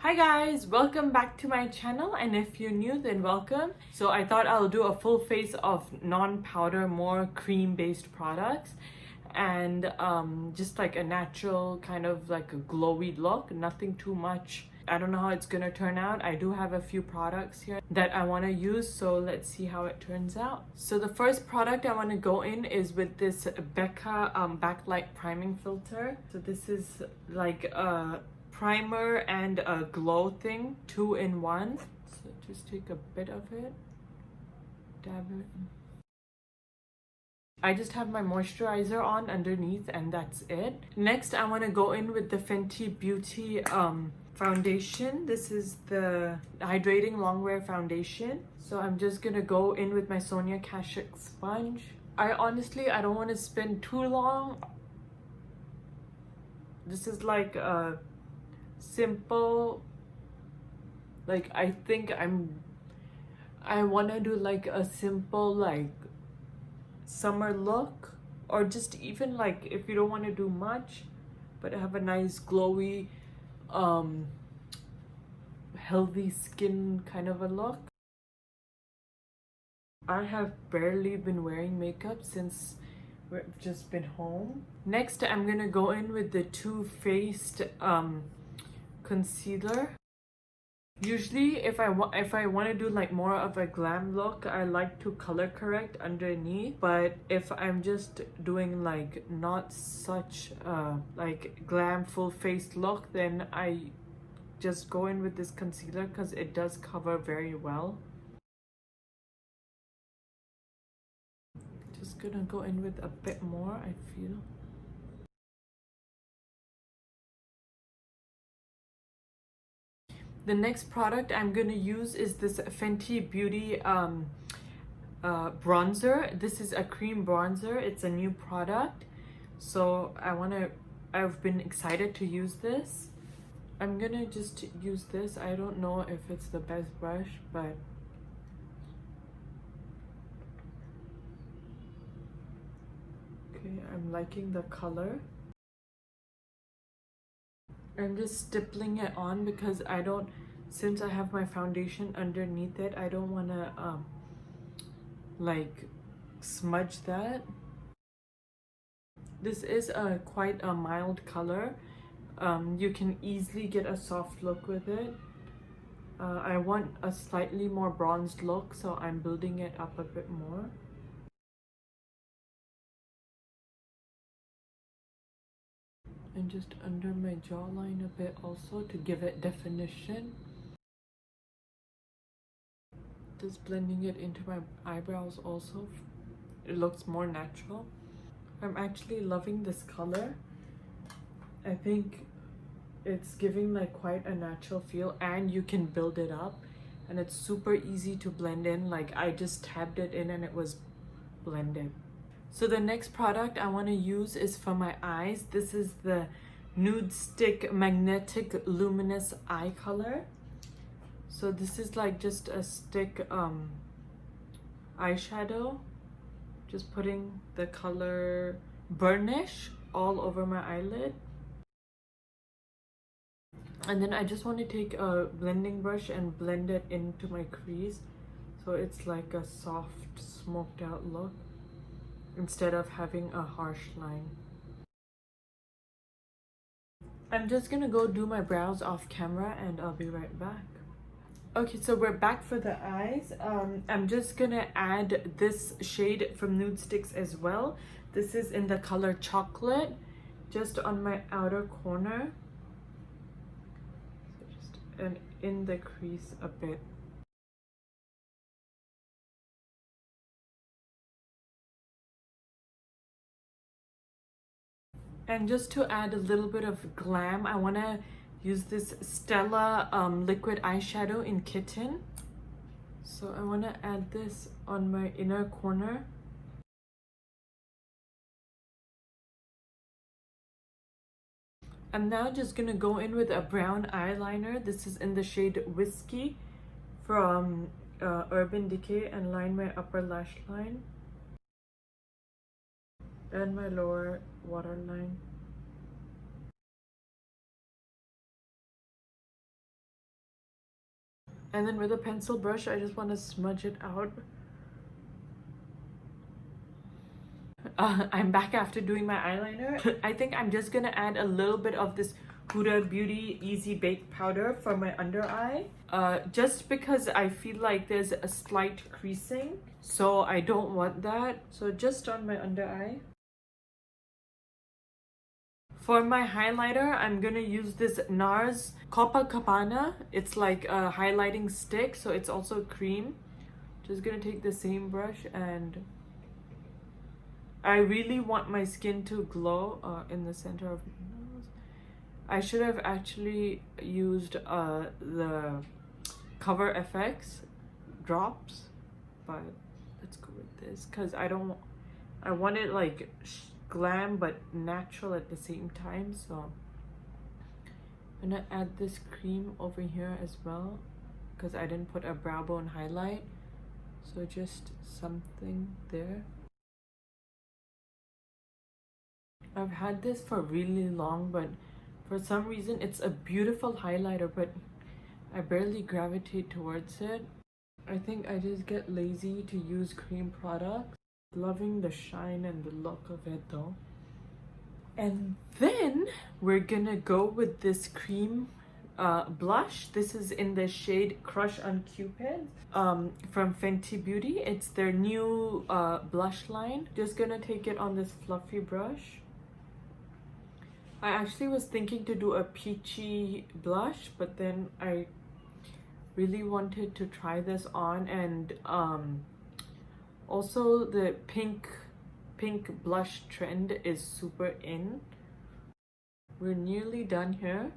Hi guys, welcome back to my channel, and if you're new then welcome. So I thought I'll do a full face of non-powder, more cream based products, and just like a natural kind of like a glowy look, nothing too much. I don't know how it's gonna turn out. I do have a few products here that I want to use, so let's see how it turns out. So the first product I want to go in is with this Becca backlight priming filter. So this is like a primer and a glow thing, 2-in-1. So just take a bit of it, dab it. I just have my moisturizer on underneath and that's it. Next, I want to go in with the Fenty Beauty foundation. This is the hydrating longwear foundation. So I'm just gonna go in with my Sonia Kashuk sponge. I don't want to spend too long. This is like a simple, like I want to do like a simple like summer look, or just even like if you don't want to do much but have a nice glowy healthy skin kind of a look. I have barely been wearing makeup since we've just been home. Next, I'm gonna go in with the Too Faced concealer. Usually if I want to do like more of a glam look, I like to color correct underneath, but if I'm just doing like not such like glam full face look, then I just go in with this concealer because it does cover very well. Just gonna go in with a bit more, I feel. The next product I'm gonna use is this Fenty Beauty bronzer. This is a cream bronzer. It's a new product, so I've been excited to use this. I'm gonna just use this. I don't know if it's the best brush, but okay, I'm liking the color. I'm just stippling it on because since I have my foundation underneath it, I don't want to like smudge that. This is quite a mild color. You can easily get a soft look with it. I want a slightly more bronzed look, so I'm building it up a bit more. And just under my jawline a bit also to give it definition. Just blending it into my eyebrows also. It looks more natural. I'm actually loving this color. I think it's giving like quite a natural feel, and you can build it up, and it's super easy to blend in. Like I just tabbed it in and it was blended. So the next product I want to use is for my eyes. This is the Nude Stick Magnetic Luminous Eye Color. So this is like just a stick eyeshadow. Just putting the color burnish all over my eyelid. And then I just want to take a blending brush and blend it into my crease, so it's like a soft smoked out look instead of having a harsh line. I'm just gonna go do my brows off camera and I'll be right back. Okay, so we're back for the eyes. I'm just gonna add this shade from Nude Sticks as well. This is in the color Chocolate, just on my outer corner. So just and in the crease a bit. And just to add a little bit of glam, I want to use this Stella liquid eyeshadow in Kitten. So I want to add this on my inner corner. I'm now just going to go in with a brown eyeliner. This is in the shade Whiskey from Urban Decay, and line my upper lash line and my lower waterline. And then with a pencil brush, I just want to smudge it out. I'm back after doing my eyeliner. I think I'm just gonna add a little bit of this Huda Beauty Easy Bake Powder for my under eye. Just because I feel like there's a slight creasing, so I don't want that. So just on my under eye. For my highlighter, I'm gonna use this NARS Copacabana. It's like a highlighting stick, so it's also cream. Just gonna take the same brush, and I really want my skin to glow in the center of my nose. I should have actually used the Cover FX drops, but let's go with this because I want it like glam but natural at the same time. So I'm gonna add this cream over here as well because I didn't put a brow bone highlight, so just something there. I've had this for really long, but for some reason it's a beautiful highlighter, but I barely gravitate towards it. I think I just get lazy to use cream products. Loving the shine and the look of it though. And then we're gonna go with this cream blush. This is in the shade Crush on Cupid from Fenty Beauty. It's their new blush line. Just gonna take it on this fluffy brush. I actually was thinking to do a peachy blush, but then I really wanted to try this on, and also the pink blush trend is super in. We're nearly done here.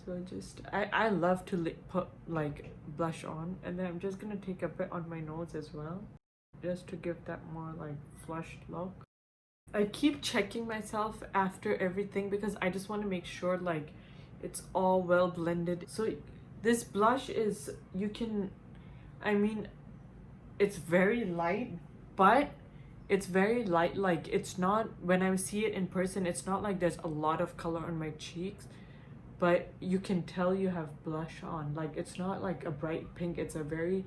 So just I love to put like blush on, and then I'm just gonna take a bit on my nose as well, just to give that more like flushed look. I keep checking myself after everything because I just want to make sure like it's all well blended. So this blush is, I mean, it's very light, but it's very light. Like it's not, when I see it in person, it's not like there's a lot of color on my cheeks, but you can tell you have blush on. Like it's not like a bright pink, it's a very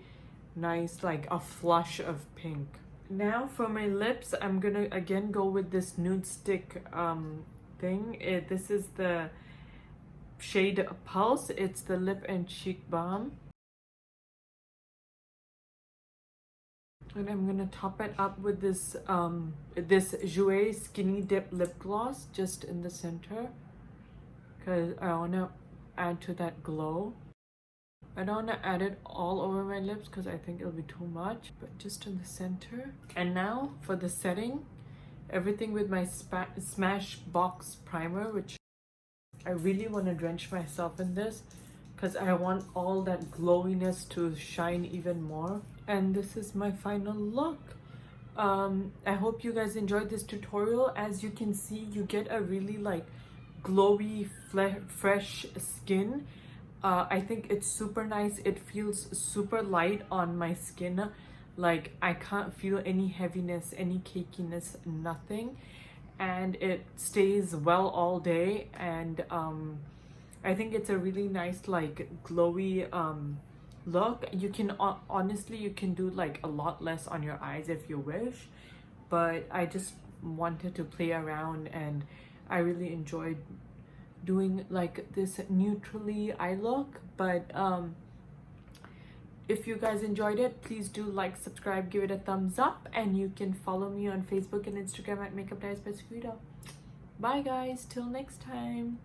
nice, like a flush of pink. Now for my lips, I'm gonna again go with this nude stick thing. This is the shade Pulse. It's the lip and cheek balm, and I'm gonna top it up with this this Jouer Skinny Dip lip gloss just in the center because I want to add to that glow. I don't want to add it all over my lips because I think it'll be too much, but just in the center. And now for the setting, everything with my Smashbox primer, which I really want to drench myself in this because I want all that glowiness to shine even more. And this is my final look. I hope you guys enjoyed this tutorial. As you can see, you get a really like glowy, fresh skin. I think it's super nice. It feels super light on my skin. Like I can't feel any heaviness, any cakiness, nothing. And it stays well all day. And I think it's a really nice like glowy look. You can honestly, you can do like a lot less on your eyes if you wish. But I just wanted to play around, and I really enjoyed doing like this neutrally eye look. But if you guys enjoyed it, please do like, subscribe, give it a thumbs up, and you can follow me on Facebook and Instagram at Makeup Dies by Sukrita. Bye guys, till next time.